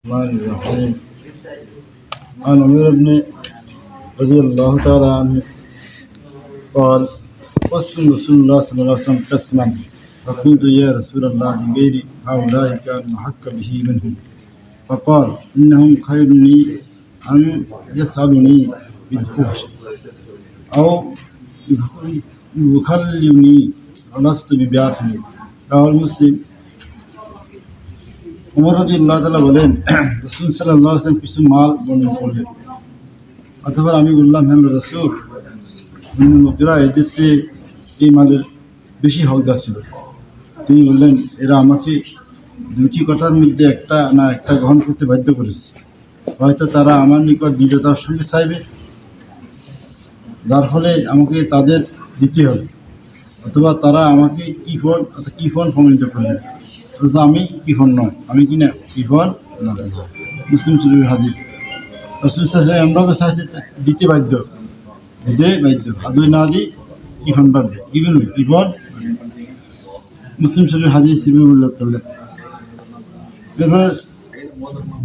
الرحمن الرحيم. عن عمر بن رضي الله تعالى عنه قال: وصف رسول الله صلى الله عليه وسلم قسما، فقلت يا رسول الله من غير هؤلاء كان أحق به منهم، فقال: إنهم خيرني أن يسألني بالفحش أو يخلوني ولست بباخل। রাহুল মুসলিম। উমর রাদিয়াল্লাহু তাআলা বলেন, রাসূল সাল্লাল্লাহু আলাইহি ওয়াসাল্লাম কিছু মাল বর্ণনা করলেন। অথবা আমি বললাম, হ্যাঁ রাসূল, অন্য লোকেরা এদের চেয়ে এই মালের বেশি হকদার ছিল। তিনি বললেন, এরা আমাকে দুটি কথার মধ্যে একটা গ্রহণ করতে বাধ্য করেছে। হয়তো তারা আমার নিকট দৃঢ়তার সঙ্গে চাইবে, যার ফলে আমাকে তাদের দিতে হবে, অথবা তারা আমাকে কিফন প্রমাণিত করবে। অথচ আমি কিফন নয়, আমি কি না কিফন নয়। মুসলিম শরীফের হাদিস। রাসূল সাল্লাল্লাহু আলাইহি ওয়াসাল্লাম আমরা চাইতে দিতে বাধ্য, আদৌ না দিই কিফন পাবে, কি বলবে কিফন। মুসলিম শরীফের হাদিস উল্লেখ করলেন। এবার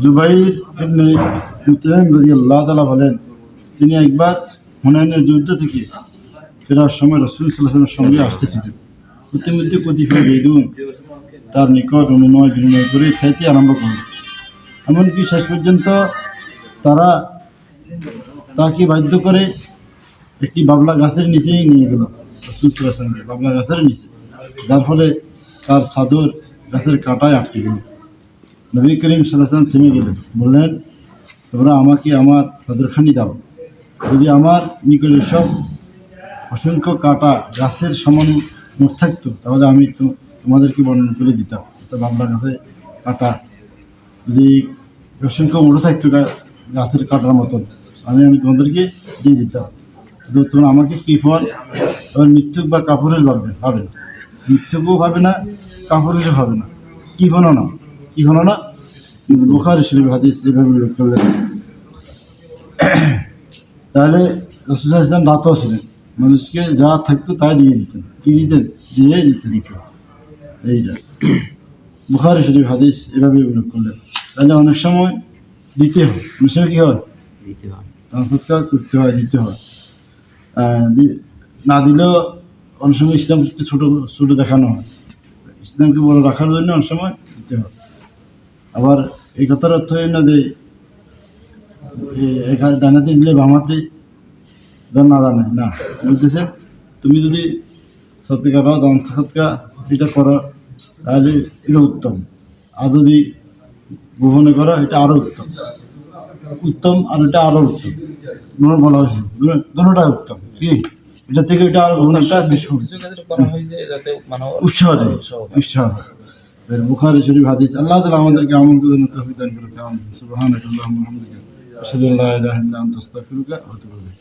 জুবাইর ইবনে মুতঈম রাদিয়াল্লাহু তাআলা বলেন, তিনি একবার হুনাইনের যুদ্ধ থেকে ফেরার সময় রাসূল সাল্লাল্লাহু আলাইহি ওয়াসাল্লামের সঙ্গে আসতেছিলেন। ইতিমধ্যে কতিপয় বেদুইন তার নিকট অনুনয় বিনয় করে চাইতে আরম্ভ করল। এমনকি শেষ পর্যন্ত তারা তাকে বাধ্য করে একটি বাবলা গাছের নিচেই নিয়ে গেল, রাসূল সাল্লাল্লাহু আলাইহি ওয়াসাল্লামকে বাবলা গাছের নিচে, যার ফলে তার চাদর গাছের কাঁটায় আটকে গেল। নবী করিম সাল্লাল্লাহু আলাইহি ওয়াসাল্লাম থেমে গেলেন, বললেন, তোমরা আমাকে আমার চাদরখানি দাও। যদি আমার নিকটে সব অসংখ্য কাঁটা গাছের সমান মোট থাকতো, তাহলে আমি তোমাদেরকে বর্ণনা করে দিতাম। তো বাবলা গাছে কাঁটা যদি অসংখ্য মোটো থাকতো গাছের কাঁটার মতন, আমি তোমাদেরকে দিয়ে দিতাম। কিন্তু তোমরা আমাকে কিফন এবার মৃত্যুক বা কাপড়ের পাবে না, মৃত্যুকও পাবে না, কাপড়েরও হবে না, কিফনও না। বুখারী শরীফ হাদিস এভাবে উল্লেখ করলেন। তাহলে রাসূল সাল্লাল্লাহু আলাইহি ওয়াসাল্লাম দাতাও ছিলেন, মানুষকে যা থাকতো তাই দিয়ে দিতেন। দিয়ে দিতেন। এইটা বুখারী শরীফ হাদিস এভাবে উল্লেখ করলেন। তাহলে অনেক সময় দিতে হয়, অনেক সময় কী হয়, সৎকার করতে হয়, দিতে হয়। না দিলেও অনেক সময় ইসলামকে ছোট দেখানো হয়, ইসলামকে বড় রাখার জন্য অনেক সময় দিতে হয়। আবার এই কথার অর্থ হয় না যে ডানাতে দিলে বামাতে না জানে না, বলতেছে তুমি যদি সৎকার দান সৎকা এটা করো তাহলে এটা উত্তম, আর যদি গোপনে করো এটা আরও উত্তম, আর এটা আরও উত্তম। বলা হয়েছে দুটোটাই উত্তম, কি এটা থেকে এটা আরো একটা উৎসাহ দেয়। বুখারী শরীফ হাদিস। আল্লাহ তাআলা আমাদেরকে আমল করার তৌফিক দান করুন। সুবহানাল্লাহি ওয়া বিহামদিহি, আশহাদু আল্লা ইলাহা ইল্লা আনতা, আস্তাগফিরুকা ওয়া আতুবু ইলাইক।